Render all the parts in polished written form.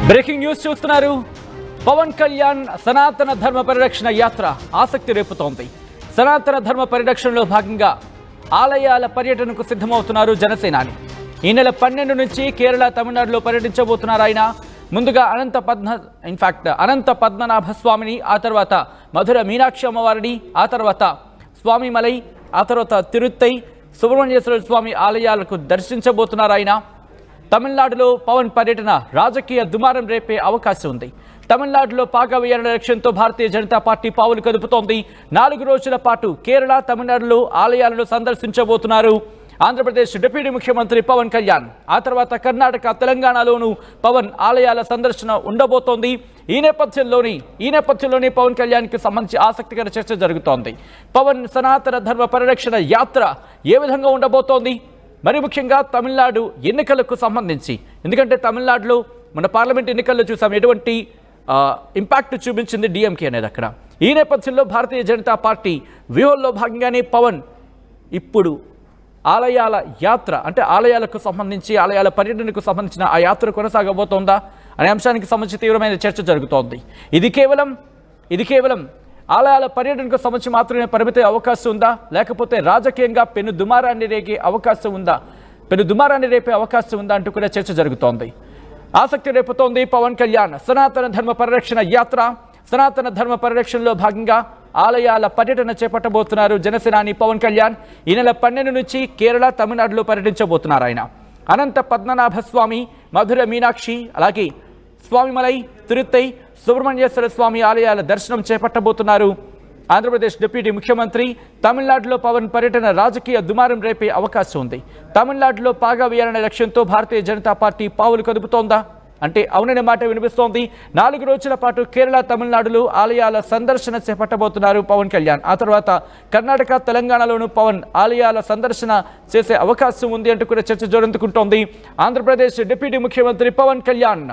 Breaking news చూస్తున్నారు. పవన్ కళ్యాణ్ సనాతన ధర్మ పరిరక్షణ యాత్ర ఆసక్తి రేపుతోంది. సనాతన ధర్మ పరిరక్షణలో భాగంగా ఆలయాల పర్యటనకు సిద్ధమవుతున్నారు జనసేనాని. ఈ నెల 12 నుంచి కేరళ, తమిళనాడులో పర్యటించబోతున్నారు ఆయన. ముందుగా అనంత పద్మనాభ స్వామిని, ఆ తర్వాత మధుర మీనాక్షి అమ్మవారిని, ఆ తర్వాత స్వామిమలై, ఆ తర్వాత తిరుత్తై సుబ్రహ్మణ్యేశ్వర స్వామి ఆలయాలకు దర్శించబోతున్నారు ఆయన. తమిళనాడులో పవన్ పర్యటన రాజకీయ దుమారం రేపే అవకాశం ఉంది. తమిళనాడులో పాగా వేయాలనే లక్ష్యంతో భారతీయ జనతా పార్టీ పావులు కదుపుతోంది. 4 రోజుల పాటు కేరళ, తమిళనాడులో ఆలయాలను సందర్శించబోతున్నారు ఆంధ్రప్రదేశ్ డిప్యూటీ ముఖ్యమంత్రి పవన్ కళ్యాణ్. ఆ తర్వాత కర్ణాటక, తెలంగాణలోనూ పవన్ ఆలయాల సందర్శన ఉండబోతోంది. ఈ నేపథ్యంలోనే పవన్ కళ్యాణ్కి సంబంధించి ఆసక్తికర చర్చ జరుగుతోంది. పవన్ సనాతన ధర్మ పరిరక్షణ యాత్ర ఏ విధంగా ఉండబోతోంది, మరి ముఖ్యంగా తమిళనాడు ఎన్నికలకు సంబంధించి, ఎందుకంటే తమిళనాడులో మన పార్లమెంట్ ఎన్నికల్లో చూసాం ఎటువంటి ఇంపాక్ట్ చూపించింది డిఎంకే అనేది అక్కడ. ఈ నేపథ్యంలో భారతీయ జనతా పార్టీ వ్యూహంలో భాగంగానే పవన్ ఇప్పుడు ఆలయాల యాత్ర, అంటే ఆలయాలకు సంబంధించి, ఆలయాల పర్యటనకు సంబంధించిన ఆ యాత్ర కొనసాగబోతోందా అనే అంశానికి సంబంధించి తీవ్రమైన చర్చ జరుగుతోంది. ఇది కేవలం ఆలయాల పర్యటనకు సంబంధించి మాత్రమే పరిమిత అవకాశం ఉందా, లేకపోతే రాజకీయంగా పెను దుమారాన్ని రేపే అవకాశం ఉందా అంటూ కూడా చర్చ జరుగుతోంది. ఆసక్తి రేపుతోంది పవన్ కళ్యాణ్ సనాతన ధర్మ పరిరక్షణ యాత్ర. సనాతన ధర్మ పరిరక్షణలో భాగంగా ఆలయాల పర్యటన చేపట్టబోతున్నారు జనసేనాని పవన్ కళ్యాణ్. ఈ నెల 12 నుంచి కేరళ, తమిళనాడులో పర్యటించబోతున్నారు ఆయన. అనంత పద్మనాభ స్వామి, మధుర మీనాక్షి, అలాగే స్వామిమలై, తిరుత్తై సుబ్రహ్మణ్యేశ్వర స్వామి ఆలయాల దర్శనం చేపట్టబోతున్నారు ఆంధ్రప్రదేశ్ డిప్యూటీ ముఖ్యమంత్రి. తమిళనాడులో పవన్ పర్యటన రాజకీయ దుమారం రేపే అవకాశం ఉంది. తమిళనాడులో పాగా వేయాలనే లక్ష్యంతో భారతీయ జనతా పార్టీ పావులు కదుపుతోందా అంటే అవుననే మాట వినిపిస్తోంది. 4 రోజుల పాటు కేరళ, తమిళనాడులో ఆలయాల సందర్శన చేపట్టబోతున్నారు పవన్ కళ్యాణ్. ఆ తర్వాత కర్ణాటక, తెలంగాణలోనూ పవన్ ఆలయాల సందర్శన చేసే అవకాశం ఉంది అంటూ కూడా చర్చ జోరందుకుంటోంది. ఆంధ్రప్రదేశ్ డిప్యూటీ ముఖ్యమంత్రి పవన్ కళ్యాణ్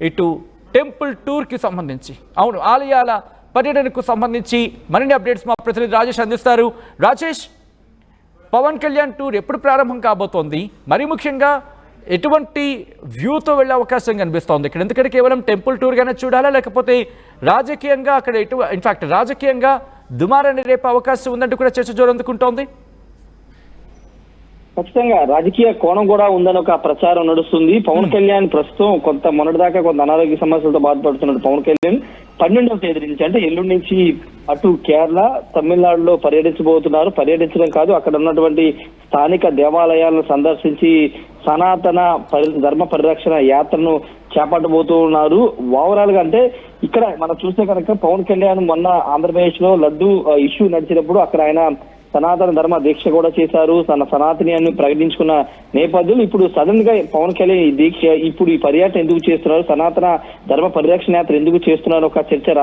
ఇటు టెంపుల్ టూర్కి సంబంధించి, ఆలయాల పర్యటనకు సంబంధించి మరిన్ని అప్డేట్స్ మా ప్రతినిధి రాజేష్ అందిస్తారు. రాజేష్, పవన్ కళ్యాణ్ టూర్ ఎప్పుడు ప్రారంభం కాబోతోంది, మరి ముఖ్యంగా ఎటువంటి వ్యూతో వెళ్ళే అవకాశం కనిపిస్తోంది ఇక్కడ? ఎందుకంటే కేవలం టెంపుల్ టూర్గానే చూడాలా, లేకపోతే రాజకీయంగా అక్కడ రాజకీయంగా దుమారాన్ని రేపే అవకాశం ఉందంటూ కూడా చర్చ జోరందుకుంటోంది. ఖచ్చితంగా రాజకీయ కోణం కూడా ఉందని ఒక ప్రచారం నడుస్తుంది. పవన్ కళ్యాణ్ ప్రస్తుతం మొన్నటిదాకా కొంత అనారోగ్య సమస్యలతో బాధపడుతున్నాడు. పవన్ కళ్యాణ్ 12వ తేదీ నుంచి, అంటే ఎల్లుండి నుంచి అటు కేరళ, తమిళనాడులో పర్యటించబోతున్నారు. పర్యటించడం కాదు, అక్కడ ఉన్నటువంటి స్థానిక దేవాలయాలను సందర్శించి సనాతన ధర్మ పరిరక్షణ యాత్రను చేపట్టబోతున్నారు. ఓవరాల్ గా అంటే ఇక్కడ మనం చూస్తే కనుక పవన్ కళ్యాణ్ మొన్న ఆంధ్రప్రదేశ్ లో లడ్డు ఇష్యూ నడిచినప్పుడు అక్కడ ఆయన సనాతన ధర్మ దీక్ష కూడా చేశారు. తన సనాతని అని ప్రకటించుకున్న నేపథ్యంలో ఇప్పుడు సడన్ గా పవన్ కళ్యాణ్ ఈ దీక్ష, ఇప్పుడు ఈ పర్యటన ఎందుకు చేస్తున్నారు, సనాతన ధర్మ పరిరక్షణ యాత్ర ఎందుకు చేస్తున్నారు, ఒక చర్చ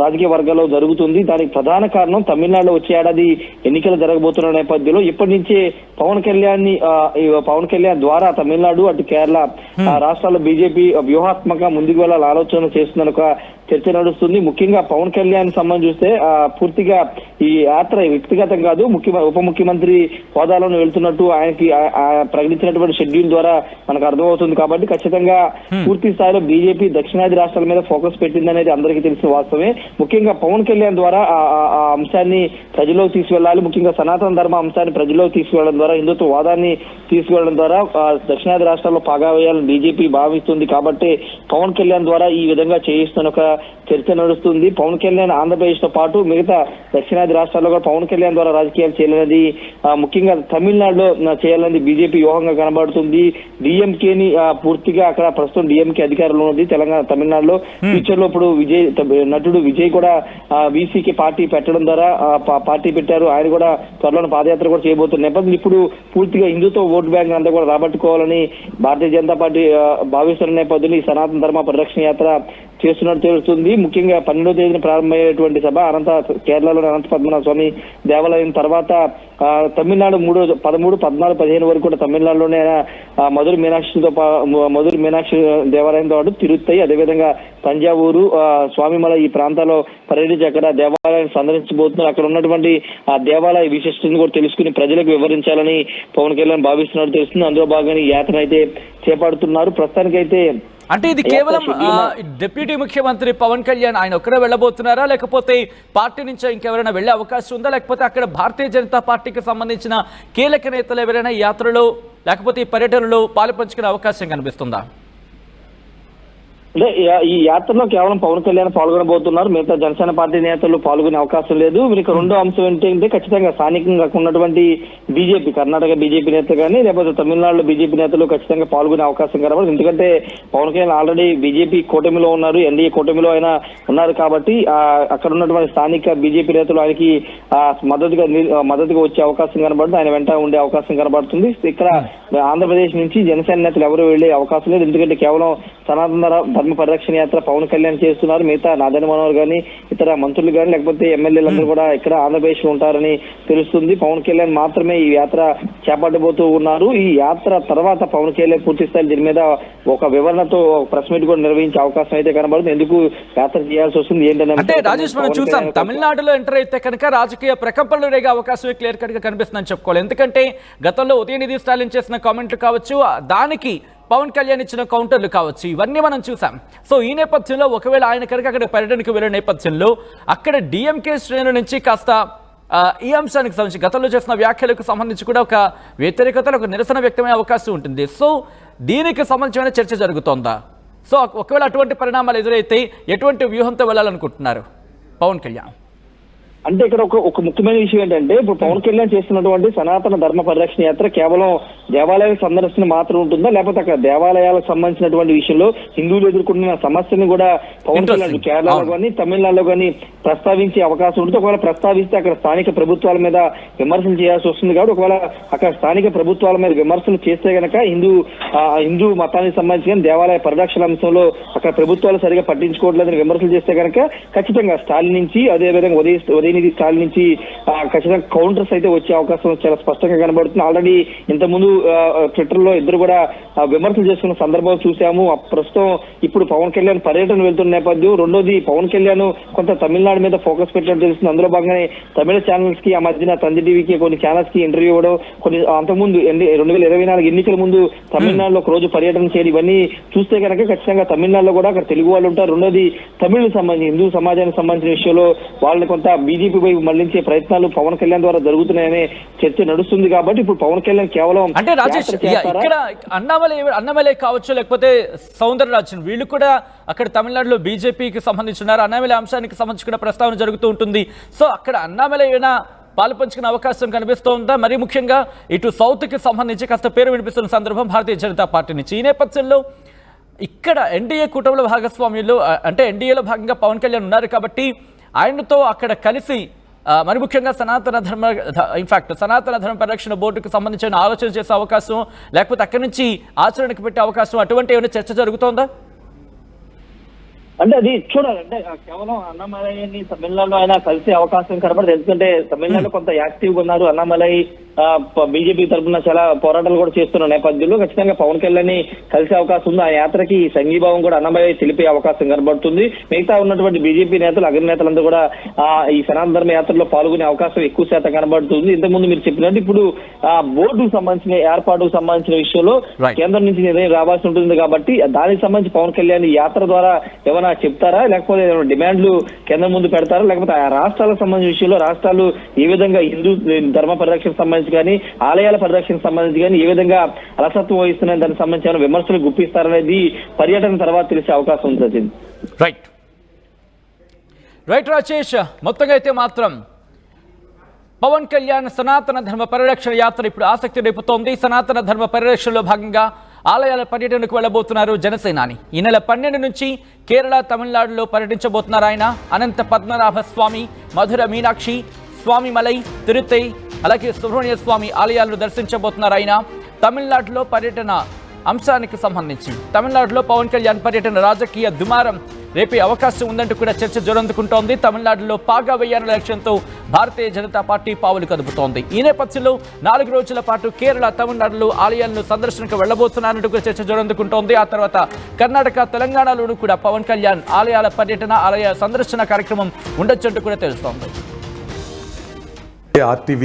రాజకీయ వర్గాల్లో జరుగుతుంది. దానికి ప్రధాన కారణం తమిళనాడులో వచ్చే ఏడాది ఎన్నికలు జరగబోతున్న నేపథ్యంలో ఇప్పటి నుంచే పవన్ కళ్యాణ్ ద్వారా తమిళనాడు, అటు కేరళ రాష్ట్రాల్లో బీజేపీ వ్యూహాత్మక ముందుకు వెళ్ళాలని ఆలోచన చేస్తుందని ఒక చర్చ నడుస్తుంది. ముఖ్యంగా పవన్ కళ్యాణ్ సంబంధం చూస్తే పూర్తిగా ఈ యాత్ర వ్యక్తిగతం కాదు, ఉప ముఖ్యమంత్రి హోదాలోనే వెళ్తున్నట్టు ఆయనకి ప్రకటించినటువంటి షెడ్యూల్ ద్వారా మనకు అర్థమవుతుంది. కాబట్టి ఖచ్చితంగా పూర్తి స్థాయిలో బీజేపీ దక్షిణాది రాష్ట్రాల మీద ఫోకస్ పెట్టిందనేది అందరికీ తెలిసిన వాస్తవమే. ముఖ్యంగా పవన్ కళ్యాణ్ ద్వారా ఆ అంశాన్ని ప్రజల్లోకి తీసుకెళ్లాలి. ముఖ్యంగా సనాతన ధర్మ అంశాన్ని ప్రజల్లోకి తీసుకువెళ్లడం ద్వారా, హిందుత్వ వాదాన్ని తీసుకువెళ్లడం ద్వారా దక్షిణాది రాష్ట్రాల్లో పాగా వేయాలని బీజేపీ భావిస్తుంది. కాబట్టి పవన్ కళ్యాణ్ ద్వారా ఈ విధంగా చేయిస్తున్న ఒక చర్చ నడుస్తుంది. పవన్ కళ్యాణ్ ఆంధ్రప్రదేశ్ తో పాటు మిగతా దక్షిణాది రాష్ట్రాల్లో కూడా పవన్ కళ్యాణ్ ద్వారా రాజకీయాలు చేయాలనేది, ముఖ్యంగా తమిళనాడులో చేయాలనేది బీజేపీ వ్యూహంగా కనబడుతుంది. డిఎంకేని పూర్తిగా అక్కడ ప్రస్తుతం డిఎంకే అధికారంలో ఉంది తమిళనాడులో. ఫ్యూచర్ లో ఇప్పుడు నటుడు విజయ్ కూడా బీసీకి పార్టీ పెట్టడం ద్వారా పార్టీ పెట్టారు. ఆయన కూడా త్వరలో పాదయాత్ర కూడా చేయబోతున్న నేపథ్యంలో ఇప్పుడు పూర్తిగా హిందుత్వ ఓటు బ్యాంక్ అంతా కూడా రాబట్టుకోవాలని భారతీయ జనతా పార్టీ భావిస్తున్న నేపథ్యంలో ఈ సనాతన ధర్మ పరిరక్షణ యాత్ర చేస్తున్నట్టు తెలుస్తుంది. ముఖ్యంగా 12వ తేదీన ప్రారంభమయ్యేటువంటి సభ కేరళలోని అనంత పద్మనాభ స్వామి దేవాలయం తర్వాత తమిళనాడు 13, 14, 15 వరకు కూడా తమిళనాడులోనే మధుర మీనాక్షి దేవాలయంతో పాటు తిరుత్తై, అదేవిధంగా తంజావూరు స్వామిమల ఈ ప్రాంతాల్లో పర్యటించి అక్కడ దేవాలయాన్ని సందర్శించబోతున్నారు. అక్కడ ఉన్నటువంటి ఆ దేవాలయ విశిష్టతను కూడా తెలుసుకుని ప్రజలకు వివరించాలని పవన్ కళ్యాణ్ భావిస్తున్నట్టు తెలుస్తుంది. అందులో భాగంగా ఈ యాత్ర అయితే చేపడుతున్నారు. ప్రస్తుతానికైతే అంటే ఇది కేవలం డిప్యూటీ ముఖ్యమంత్రి పవన్ కళ్యాణ్ ఆయన ఒక్కడే వెళ్ళబోతున్నారా, లేకపోతే పార్టీ నుంచి ఇంకెవరైనా వెళ్ళే అవకాశం ఉందా, లేకపోతే అక్కడ భారతీయ జనతా పార్టీకి సంబంధించిన కీలక నేతలు ఎవరైనా ఈ యాత్రలో లేకపోతే ఈ పర్యటనలో పాలుపంచుకునే అవకాశం కనిపిస్తుందా? అంటే ఈ యాత్రలో కేవలం పవన్ కళ్యాణ్ పాల్గొనబోతున్నారు. మిగతా జనసేన పార్టీ నేతలు పాల్గొనే అవకాశం లేదు. వీరికి రెండో అంశం ఏంటంటే ఖచ్చితంగా స్థానికంగా ఉన్నటువంటి బీజేపీ కర్ణాటక బీజేపీ నేతలు కానీ లేకపోతే తమిళనాడులో బీజేపీ నేతలు ఖచ్చితంగా పాల్గొనే అవకాశం కనబడదు. ఎందుకంటే పవన్ కళ్యాణ్ ఆల్రెడీ బీజేపీ కూటమిలో ఉన్నారు, ఎన్డీఏ కూటమిలో ఆయన ఉన్నారు కాబట్టి అక్కడ ఉన్నటువంటి స్థానిక బీజేపీ నేతలు ఆయనకి మద్దతుగా వచ్చే అవకాశం కనబడుతుంది. ఆయన వెంట ఉండే అవకాశం కనబడుతుంది. ఇక్కడ ఆంధ్రప్రదేశ్ నుంచి జనసేన నేతలు ఎవరు వెళ్లే అవకాశం లేదు. ఎందుకంటే కేవలం సనాతన ధర్మ పరిరక్షణ యాత్ర పవన్ కళ్యాణ్ చేస్తున్నారు. మిగతా నాదెండ్ల మనోహర్ గానీ ఇతర మంత్రులు కానీ లేకపోతే ఎమ్మెల్యేలందరూ కూడా ఇక్కడ ఆంధ్రప్రదేశ్ లో ఉంటారని తెలుస్తుంది. పవన్ కళ్యాణ్ మాత్రమే ఈ యాత్ర చేపట్టబోతూ ఉన్నారు. ఈ యాత్ర తర్వాత పవన్ కళ్యాణ్ పూర్తి స్థాయి దీని మీద ఒక వివరణతో ప్రెస్ మీట్ కూడా నిర్వహించే అవకాశం అయితే కనబడుతుంది. ఎందుకు యాత్ర చేయాల్సి వస్తుంది ఏంటంటే రాజేష్ మనం చూసాం తమిళనాడులో ఎంటర్ అయితే కనుక రాజకీయ ప్రకంపనలు రేగే అవకాశం క్లియర్ కట్ గా కనిపిస్తుందని చెప్పుకోవాలి. ఎందుకంటే గతంలో ఉదయనిధి స్టాలిన్ చేసిన కామెంట్లు కావచ్చు, దానికి పవన్ కళ్యాణ్ ఇచ్చిన కౌంటర్లు కావచ్చు, ఇవన్నీ మనం చూసాం. సో ఈ నేపథ్యంలో ఒకవేళ ఆయన కనుక అక్కడ పర్యటనకు వెళ్ళే నేపథ్యంలో అక్కడ డిఎంకే శ్రేణుల నుంచి కాస్త ఈ అంశానికి సంబంధించి గతంలో చేసిన వ్యాఖ్యలకు సంబంధించి కూడా ఒక వ్యతిరేకతలు ఒక నిరసన వ్యక్తమయ్యే అవకాశం ఉంటుంది. సో దీనికి సంబంధించిన చర్చ జరుగుతోందా? సో ఒకవేళ అటువంటి పరిణామాలు ఎదురైతే ఎటువంటి వ్యూహంతో వెళ్ళాలనుకుంటున్నారు పవన్ కళ్యాణ్? అంటే ఇక్కడ ఒక ముఖ్యమైన విషయం ఏంటంటే ఇప్పుడు పవన్ కళ్యాణ్ చేస్తున్నటువంటి సనాతన ధర్మ పరిరక్షణ యాత్ర కేవలం దేవాలయాల సందర్శన మాత్రం ఉంటుందా, లేకపోతే అక్కడ దేవాలయాలకు సంబంధించినటువంటి విషయంలో హిందువులు ఎదుర్కొంటున్న సమస్యను కూడా పవన్ కళ్యాణ్ కేరళలో కానీ తమిళనాడులో కానీ ప్రస్తావించే అవకాశం ఉంటుంది. ఒకవేళ ప్రస్తావిస్తే అక్కడ స్థానిక ప్రభుత్వాల మీద విమర్శలు చేయాల్సి వస్తుంది. కాబట్టి ఒకవేళ అక్కడ స్థానిక ప్రభుత్వాల మీద విమర్శలు చేస్తే గనక హిందూ మతానికి సంబంధించిన దేవాలయ పరిరక్షణ అంశంలో అక్కడ ప్రభుత్వాలు సరిగా పట్టించుకోవట్లేదని విమర్శలు చేస్తే గనక ఖచ్చితంగా స్టాలిన్ నుంచి అదేవిధంగా ఉదయనిధి స్టాలిన్ నుంచి ఖచ్చితంగా కౌంటర్స్ అయితే వచ్చే అవకాశం చాలా స్పష్టంగా కనబడుతుంది. ఆల్రెడీ ఇంతకుముందు ట్విట్టర్ లో ఇద్దరు కూడా విమర్శలు చేసుకున్న సందర్భం చూసాము. ప్రస్తుతం ఇప్పుడు పవన్ కళ్యాణ్ పర్యటన వెళ్తున్న నేపథ్యం. రెండోది పవన్ కళ్యాణ్ కొంత తమిళనాడు మీద ఫోకస్ పెట్టినట్టు తెలుస్తుంది. అందులో భాగంగానే తమిళ ఛానల్స్ కి ఆ మధ్యన తండ్రి టీవీకి కొన్ని ఛానల్స్ కి ఇంటర్వ్యూ ఇవ్వడం, కొన్ని అంతకుముందు 2024 ఎన్నికల ముందు తమిళనాడులో ఒక రోజు పర్యటన చేయడం, ఇవన్నీ చూస్తే కనుక ఖచ్చితంగా తమిళనాడులో కూడా అక్కడ తెలుగు వాళ్ళు ఉంటారు. రెండోది తమిళకు సంబంధించి హిందూ సమాజానికి సంబంధించిన విషయంలో వాళ్ళని కొంత బీజేపీ వైపు మళ్లించే ప్రయత్నాలు పవన్ కళ్యాణ్ ద్వారా జరుగుతున్నాయనే చర్చ నడుస్తుంది. కాబట్టి ఇప్పుడు పవన్ కళ్యాణ్ కేవలం అంటే రాజేష్ ఇక్కడ అన్నమలై కావచ్చు లేకపోతే సౌందరరాజన్ వీళ్ళు కూడా అక్కడ తమిళనాడులో బీజేపీకి సంబంధించున్నారు. అన్నమలై అంశానికి సంబంధించి కూడా ప్రస్తావన జరుగుతూ ఉంటుంది. సో అక్కడ అన్నమలై ఏమైనా పాలుపంచుకునే అవకాశం కనిపిస్తోందా? మరీ ముఖ్యంగా ఇటు సౌత్ కి సంబంధించి కాస్త పేరు వినిపిస్తున్న సందర్భం భారతీయ జనతా పార్టీ నుంచి. ఈ నేపథ్యంలో ఇక్కడ ఎన్డీఏ కూటమిలో భాగస్వామ్యంలో అంటే ఎన్డీఏలో భాగంగా పవన్ కళ్యాణ్ ఉన్నారు కాబట్టి ఆయనతో అక్కడ కలిసి మరి ముఖ్యంగా సనాతన ధర్మ పరిరక్షణ బోర్డుకు సంబంధించిన ఆలోచన చేసే అవకాశం లేకపోతే అక్కడి నుంచి ఆచరణకు పెట్టే అవకాశం అటువంటి ఏమైనా చర్చ జరుగుతోందా? అంటే అది చూడాలంటే కేవలం అన్నామలైని తమిళనాడులో ఆయన కలిసే అవకాశం కనబడదు. ఎందుకంటే తమిళనాడులో కొంత యాక్టివ్గా ఉన్నారు. అన్నామలై బీజేపీ తరఫున చాలా పోరాటాలు కూడా చేస్తున్న నేపథ్యంలో ఖచ్చితంగా పవన్ కళ్యాణ్ కలిసే అవకాశం ఉంది. ఆ యాత్రకి సంఘీభావం కూడా అన్నమలై తెలిపే అవకాశం కనబడుతుంది. మిగతా ఉన్నటువంటి బీజేపీ నేతలు అగ్రనేతలందరూ కూడా ఈ సనాతన ధర్మ యాత్రలో పాల్గొనే అవకాశం ఎక్కువ శాతం కనబడుతుంది. ఇంతకుముందు మీరు చెప్పినట్టు ఇప్పుడు బోర్డుకు సంబంధించిన ఏర్పాటుకు సంబంధించిన విషయంలో కేంద్రం నుంచి నిర్ణయం రావాల్సి ఉంటుంది. కాబట్టి దానికి సంబంధించి పవన్ కళ్యాణ్ యాత్ర ద్వారా ఏమైనా చెప్తారా, లేకపోతే డిమాండ్లు కేంద్రం ముందు పెడతారా, లేకపోతే ఆ రాష్ట్రాలకు సంబంధించిన విషయంలో రాష్ట్రాలు ఏ విధంగా హిందూ ధర్మ పరిరక్షణ సంబంధించి కానీ ఆలయాల పరిరక్షణ సంబంధించి కానీ ఏ విధంగా అలసత్వం వహిస్తున్నాయని దానికి సంబంధించిన విమర్శలు గుప్పిస్తారనేది పర్యటన తర్వాత తెలిసే అవకాశం ఉంది. రైట్ రాజేష్, మొత్తంగా అయితే మాత్రం పవన్ కళ్యాణ్ సనాతన ధర్మ పరిరక్షణ యాత్ర ఇప్పుడు ఆసక్తి రేపుతోంది. సనాతన ధర్మ పరిరక్షణలో భాగంగా ఆలయాల పర్యటనకు వెళ్ళబోతున్నారు జనసేనాని. ఈ నెల 12 నుంచి కేరళ తమిళనాడులో పర్యటించబోతున్నారు ఆయన. అనంత పద్మనాభ స్వామి, మధుర మీనాక్షి, స్వామిమలై, తిరుత్తై అలాగే సుబ్రహ్మణ్య స్వామి ఆలయాలను దర్శించబోతున్నారు ఆయన. తమిళనాడులో పర్యటన అంశానికి సంబంధించి తమిళనాడులో పవన్ కళ్యాణ్ పర్యటన రాజకీయ దుమారం రేపే అవకాశం ఉందంటూ కూడా చర్చ జోరందుకుంటోంది. తమిళనాడులో పాగా వేయాలనే లక్ష్యంతో భారతీయ జనతా పార్టీ పావులు కదుపుతోంది. ఈ నేపథ్యంలో 4 రోజుల పాటు కేరళ, తమిళనాడులో ఆలయాలను సందర్శనకు వెళ్లబోతున్నారంటూ కూడా చర్చ జోరందుకుంటోంది. ఆ తర్వాత కర్ణాటక, తెలంగాణలోనూ కూడా పవన్ కళ్యాణ్ ఆలయాల పర్యటన, ఆలయ సందర్శన కార్యక్రమం ఉండొచ్చంటూ కూడా తెలుస్తోంది. RTV